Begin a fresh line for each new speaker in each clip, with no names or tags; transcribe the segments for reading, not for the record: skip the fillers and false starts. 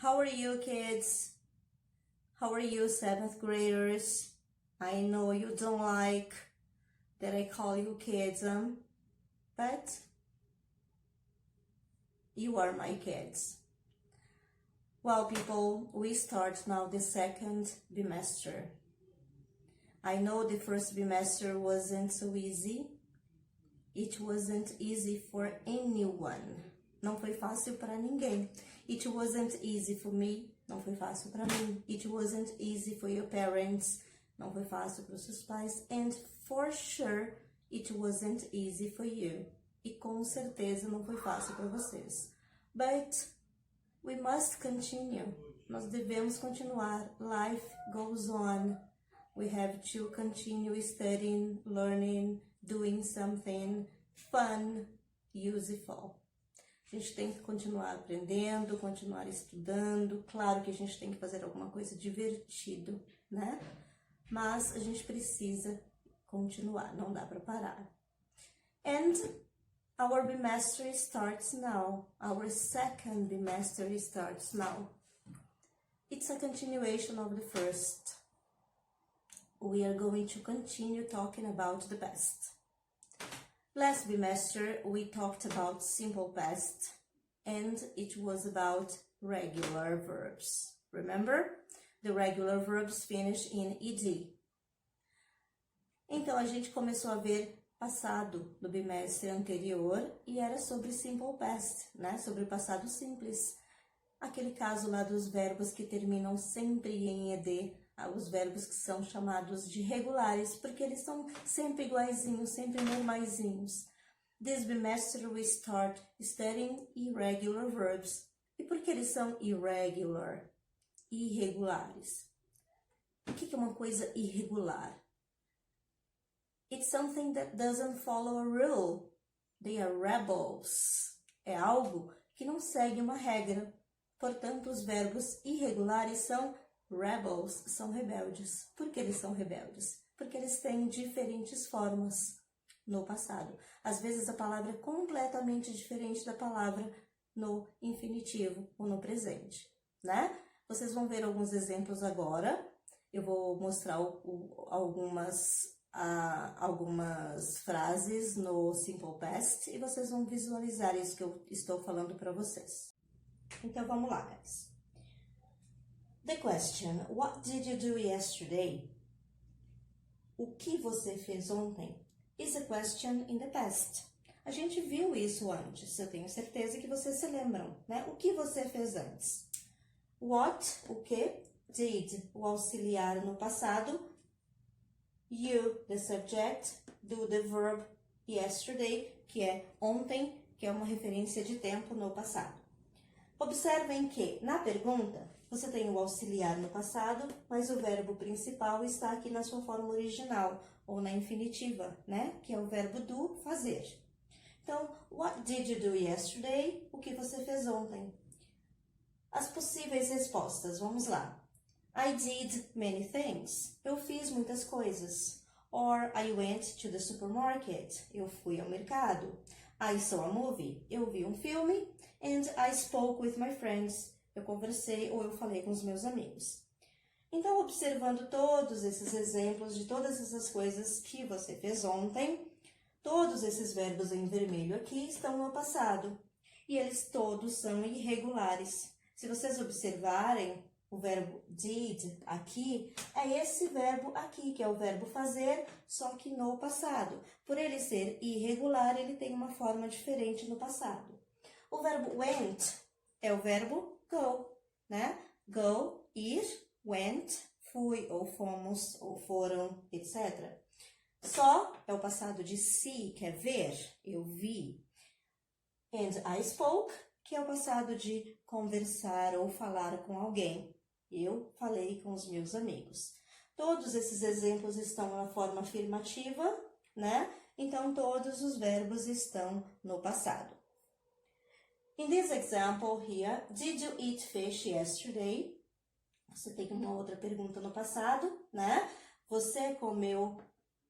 How are you, kids? How are you, 7th graders? I know you don't like that I call you kids, but you are my kids. Well, people, we start now the second bimestre. I know the first bimestre wasn't so easy. It wasn't easy for anyone. Não foi fácil para ninguém. It wasn't easy for me. Não foi fácil para mim. It wasn't easy for your parents. Não foi fácil para os seus pais. And for sure, it wasn't easy for you. E com certeza não foi fácil para vocês. But we must continue. Nós devemos continuar. Life goes on. We have to continue studying, learning, doing something fun, useful. A gente tem que continuar aprendendo, continuar estudando. Claro que a gente tem que fazer alguma coisa divertido, né? Mas a gente precisa continuar, não dá para parar. And our bimestre starts now. Our second bimestre starts now. It's a continuation of the first. We are going to continue talking about the past. Last bimestre, we talked about simple past, and it was about regular verbs. Remember? The regular verbs finish in ed. Então, a gente começou a ver passado no bimestre anterior e era sobre simple past, né? Sobre o passado simples. Aquele caso lá dos verbos que terminam sempre em ed, os verbos que são chamados de regulares, porque eles são sempre iguaizinhos, sempre normaizinhos. This bimestre we start studying irregular verbs. E por que eles são irregular? Irregulares. O que é uma coisa irregular? It's something that doesn't follow a rule. They are rebels. É algo que não segue uma regra. Portanto, os verbos irregulares são rebels, são rebeldes. Por que eles são rebeldes? Porque eles têm diferentes formas no passado. Às vezes a palavra é completamente diferente da palavra no infinitivo ou no presente, né? Vocês vão ver alguns exemplos agora. Eu vou mostrar algumas frases no Simple Past e vocês vão visualizar isso que eu estou falando para vocês. Então vamos lá, guys. The question, what did you do yesterday? O que você fez ontem? Is a question in the past. A gente viu isso antes, eu tenho certeza que vocês se lembram, né? O que você fez antes? What, o que? Did, o auxiliar no passado. You, the subject. Do, the verb. Yesterday, que é ontem, que é uma referência de tempo no passado. Observem que, na pergunta, você tem o auxiliar no passado, mas o verbo principal está aqui na sua forma original, ou na infinitiva, né? Que é o verbo do, fazer. Então, what did you do yesterday? O que você fez ontem? As possíveis respostas, vamos lá. I did many things. Eu fiz muitas coisas. Or, I went to the supermarket. Eu fui ao mercado. I saw a movie. Eu vi um filme. And I spoke with my friends. Eu conversei ou eu falei com os meus amigos. Então, observando todos esses exemplos de todas essas coisas que você fez ontem, todos esses verbos em vermelho aqui estão no passado. E eles todos são irregulares. Se vocês observarem o verbo did aqui, é esse verbo aqui, que é o verbo fazer, só que no passado. Por ele ser irregular, ele tem uma forma diferente no passado. O verbo went é o verbo go, né? Go, ir, went, fui, ou fomos, ou foram, etc. Só é o passado de see, que é ver, eu vi. And I spoke, que é o passado de conversar ou falar com alguém. Eu falei com os meus amigos. Todos esses exemplos estão na forma afirmativa, né? Então, todos os verbos estão no passado. In this example here, did you eat fish yesterday? Você tem uma outra pergunta no passado, né? Você comeu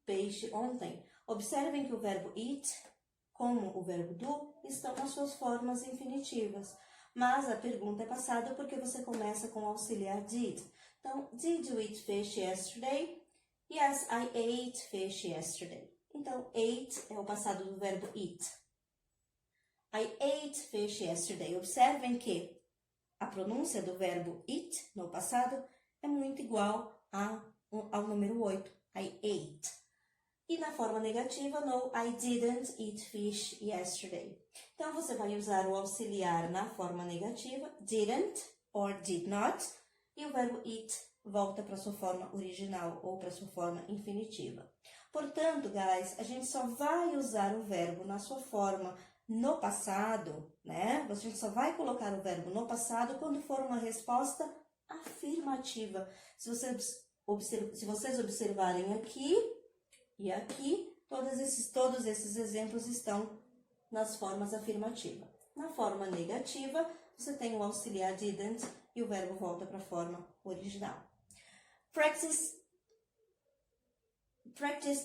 peixe ontem? Observem que o verbo eat, como o verbo do, estão nas suas formas infinitivas. Mas a pergunta é passada porque você começa com o auxiliar did. Então, did you eat fish yesterday? Yes, I ate fish yesterday. Então, ate é o passado do verbo eat. I ate fish yesterday. Observem que a pronúncia do verbo eat no passado é muito igual ao número 8. I ate. E na forma negativa, no, I didn't eat fish yesterday. Então, você vai usar o auxiliar na forma negativa, didn't or did not, e o verbo eat volta para sua forma original ou para sua forma infinitiva. Portanto, guys, a gente só vai usar o verbo na sua forma no passado, né? A gente só vai colocar o verbo no passado quando for uma resposta afirmativa. Se vocês observarem aqui e aqui, todos esses exemplos estão nas formas afirmativas. Na forma negativa, você tem o auxiliar didn't e o verbo volta para a forma original. Practice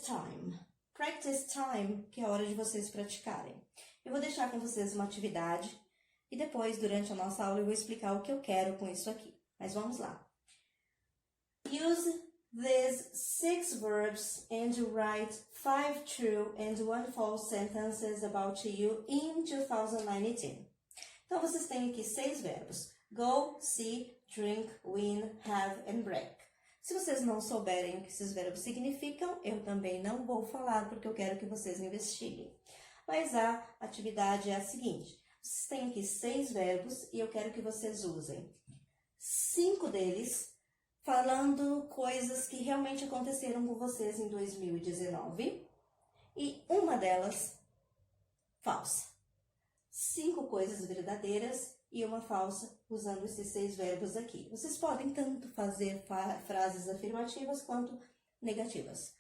time. Practice time, que é a hora de vocês praticarem. Eu vou deixar com vocês uma atividade e depois, durante a nossa aula, eu vou explicar o que eu quero com isso aqui. Mas vamos lá. Use these 6 verbs and write 5 true and 1 false sentences about you in 2019. Então, vocês têm aqui 6 verbos. Go, see, drink, win, have and break. Se vocês não souberem o que esses verbos significam, eu também não vou falar, porque eu quero que vocês investiguem. Mas a atividade é a seguinte. Vocês têm aqui 6 verbos e eu quero que vocês usem 5 deles falando coisas que realmente aconteceram com vocês em 2019 e uma delas falsa. 5 coisas verdadeiras e uma falsa usando esses 6 verbos aqui. Vocês podem tanto fazer frases afirmativas quanto negativas,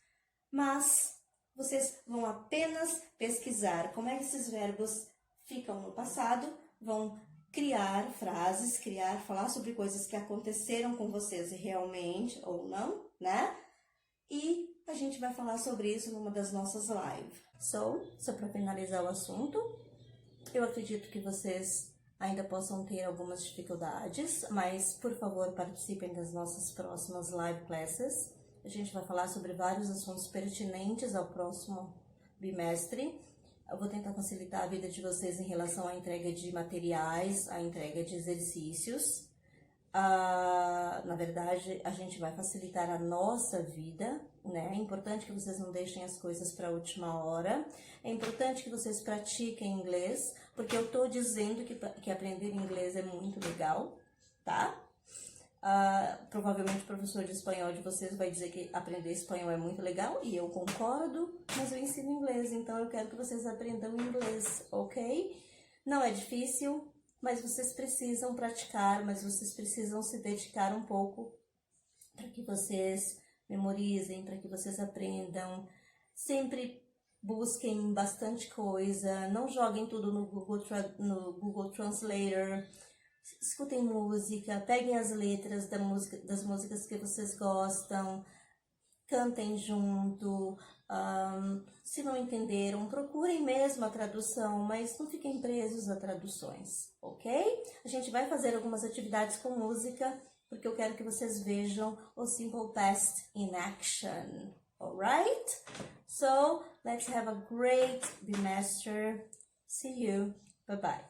mas vocês vão apenas pesquisar como é que esses verbos ficam no passado, vão criar frases, falar sobre coisas que aconteceram com vocês realmente ou não, né? E a gente vai falar sobre isso numa das nossas lives. Só para finalizar o assunto, eu acredito que vocês ainda possam ter algumas dificuldades, mas por favor participem das nossas próximas live classes. A gente vai falar sobre vários assuntos pertinentes ao próximo bimestre. Eu vou tentar facilitar a vida de vocês em relação à entrega de materiais, à entrega de exercícios. Na verdade, a gente vai facilitar a nossa vida, né? É importante que vocês não deixem as coisas para a última hora. É importante que vocês pratiquem inglês, porque eu tô dizendo que aprender inglês é muito legal, tá? Provavelmente o professor de espanhol de vocês vai dizer que aprender espanhol é muito legal, e eu concordo, mas eu ensino inglês, então eu quero que vocês aprendam inglês, ok? Não é difícil, mas vocês precisam praticar, mas vocês precisam se dedicar um pouco para que vocês memorizem, para que vocês aprendam. Sempre busquem bastante coisa, não joguem tudo no Google Translator. Escutem música, peguem as letras das músicas que vocês gostam, cantem junto. Se não entenderam, procurem mesmo a tradução, mas não fiquem presos a traduções, ok? A gente vai fazer algumas atividades com música, porque eu quero que vocês vejam o Simple Past in action, alright? So, let's have a great bimester. See you. Bye-bye.